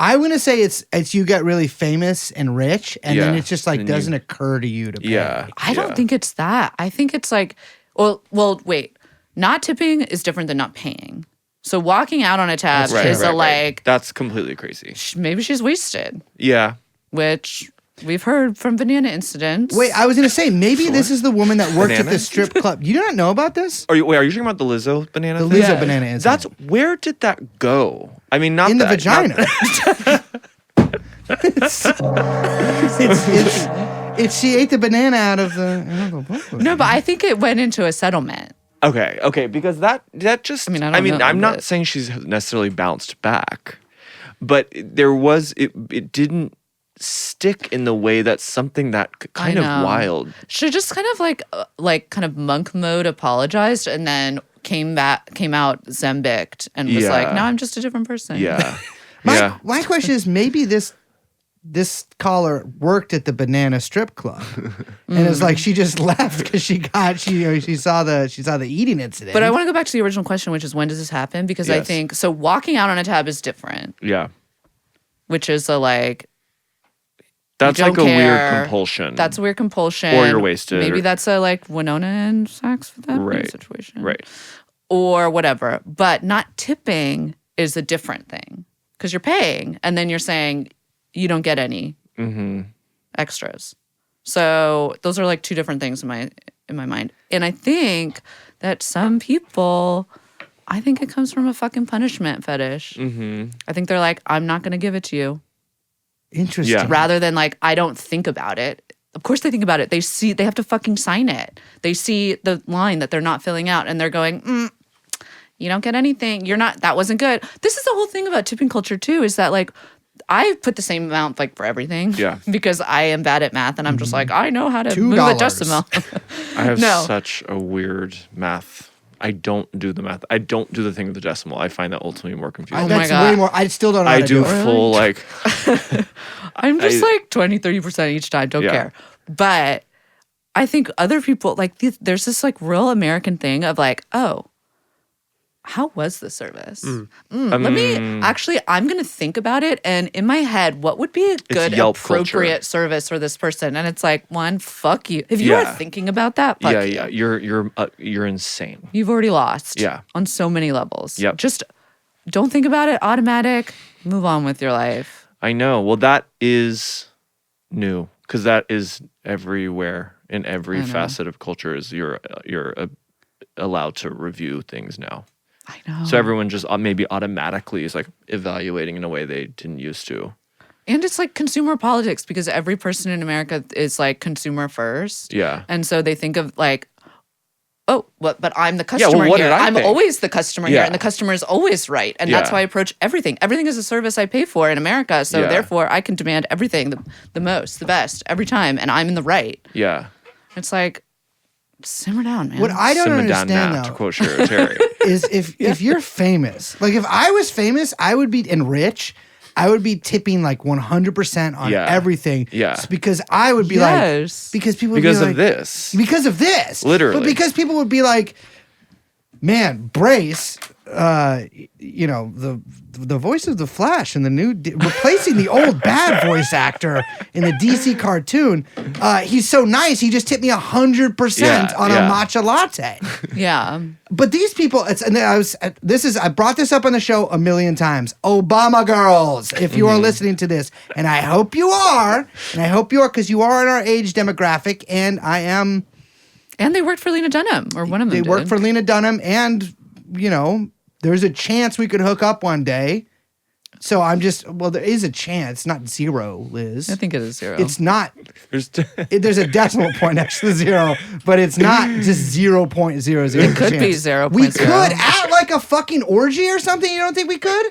I'm going to say it's you get really famous and rich, and then it's just like doesn't occur to you to pay. Yeah. I don't think it's that. I think it's like, well, wait. Not tipping is different than not paying. So walking out on a tab is like... That's completely crazy. Maybe she's wasted. Yeah. Which we've heard from banana incidents. Wait, I was going to say, maybe this is the woman that worked at the strip club. You don't know about this? Are you talking about the Lizzo banana The thing? Lizzo banana incident. Where did that go? I mean, not in the that, vagina. It's she ate the banana out of the... No, but I think it went into a settlement. Okay, because that just... I mean, I'm not saying she's necessarily bounced back, but there was... It didn't stick in the way that something that kind of wild. She just kind of like kind of monk mode apologized and then came out Zembicked and was like, no, I'm just a different person. Yeah. My question is, maybe this caller worked at the banana strip club, and it's like she just left because she saw the eating incident. But I want to go back to the original question, which is, when does this happen? Because I think so. Walking out on a tab is different. Yeah. Which is that's like a weird compulsion. That's a weird compulsion. Or you're wasted. Maybe that's a like Winona and sex for that situation. Right. Or whatever. But not tipping is a different thing because you're paying and then you're saying you don't get any extras. So those are like two different things in my mind. And I think that some people, I think it comes from a fucking punishment fetish. I think they're like, I'm not going to give it to you. Interesting. Yeah. Rather than like, I don't think about it. Of course they think about it. They have to fucking sign it. They see the line that they're not filling out and they're going, you don't get anything. That wasn't good. This is the whole thing about tipping culture too, is that like, I put the same amount like for everything. Yeah. Because I am bad at math and I'm just like, I know how to move a decimal. I have such a weird math. I don't do the math. I don't do the thing with the decimal. I find that ultimately more confusing. That's way more. I still don't know how to do it. Full like... I'm just like 20, 30% each time. Don't care. But I think other people, like there's this like real American thing of like, oh, how was the service? Let me I'm going to think about it. And in my head, what would be a good, appropriate service for this person? And it's like, one, fuck you. If you are thinking about that, fuck you. You're insane. You've already lost. Yeah. On so many levels. Yep. Just don't think about it. Automatic. Move on with your life. I know. Well, that is new because that is everywhere in every facet of culture. Is you're allowed to review things now. I know. So everyone just maybe automatically is like evaluating in a way they didn't used to. And it's like consumer politics because every person in America is like consumer first. Yeah. And so they think of like, oh, but I'm the customer here. I'm always the customer here, and the customer is always right. And that's how I approach everything. Everything is a service I pay for in America. So therefore, I can demand everything, the most, the best, every time. And I'm in the right. Yeah. It's like, simmer down, man. What I don't understand, though, to quote Shira Terry, is if you're famous, like if I was famous, I would be, and rich, I would be tipping like 100% on everything. Yeah. Because I would be like, because people would be like, because of this. Literally. But because people would be like, man, Brace, you know, the voice of the Flash and the new, replacing the old bad voice actor in the DC cartoon. He's so nice. He just tipped me 100% on a matcha latte. Yeah. But these people, I brought this up on the show a million times. Obama girls, if you are listening to this, and I hope you are, because you are in our age demographic, and I am. And they worked for Lena Dunham, or one of them. They worked for Lena Dunham, and you know, there's a chance we could hook up one day. So I'm just, well, there is a chance, not zero, Liz. I think it is zero. It's not. There's a decimal point next to the zero, but it's not just 0.00. It could be 0.0. We could at like a fucking orgy or something. You don't think we could?